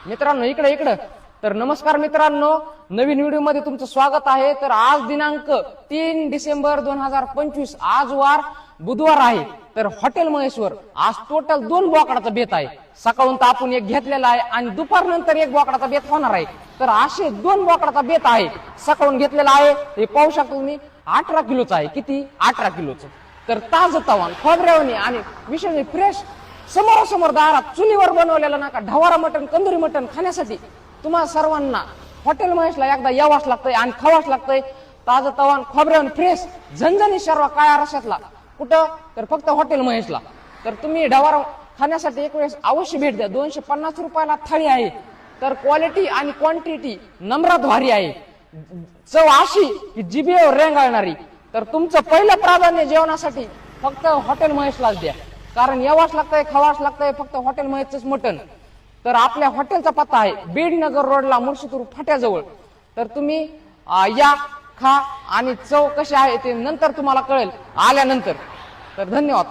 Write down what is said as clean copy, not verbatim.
मित्रांनो इकडे तर नमस्कार मित्रांनो, नवीन व्हिडिओ मध्ये तुमचं स्वागत आहे। तर आज दिनांक 3 डिसेंबर 2025, आज वार बुधवार आहे। तर हॉटेल महेश्वर आज टोटल 2 बोकडाचा बेत आहे। सकाळून तर आपण एक घेतलेला आहे आणि दुपार नंतर एक बोकडाचा बेत होणार आहे। तर असे 2 बोकडाचा बेत आहे, सकाळून घेतलेला आहे। हे पाहू शकता तुम्ही 18 किलोचा आहे। किती? 18 किलोचं। तर ताजं तवान खोबऱ्यावणी आणि विशेष फ्रेश समोरासमोर दारात चुलीवर बनवलेलं नका ढवारा मटण, कंदुरी मटण खाण्यासाठी तुम्हाला सर्वांना हॉटेल महेशला एकदा यावाच लागतंय आणि खावाच लागतंय। ताजं तवान खोबऱ्यावरून फ्रेश झणझणी शर्वा काळ्या रशातला कुठं? तर फक्त हॉटेल महेशला। तर तुम्ही ढवारा खाण्यासाठी एक वेळेस अवश्य भेट द्या। 250 रुपयाला थाळी आहे। तर क्वालिटी आणि क्वांटिटी नम्रात भारी आहे। चव अशी की जिभेवर रेंगाळणारी। तर तुमचं पहिलं प्राधान्य जेवणासाठी फक्त हॉटेल महेशलाच द्या, कारण यावाच लागतंय, खावाच लागतंय फक्त हॉटेल महेशच मटण। तर आपल्या हॉटेलचा पत्ता आहे बीड नगर रोडला मुर्शितूर फाट्याजवळ। तर तुम्ही या, खा आणि चव कशी आहे ते नंतर तुम्हाला कळेल आल्यानंतर। तर धन्यवाद।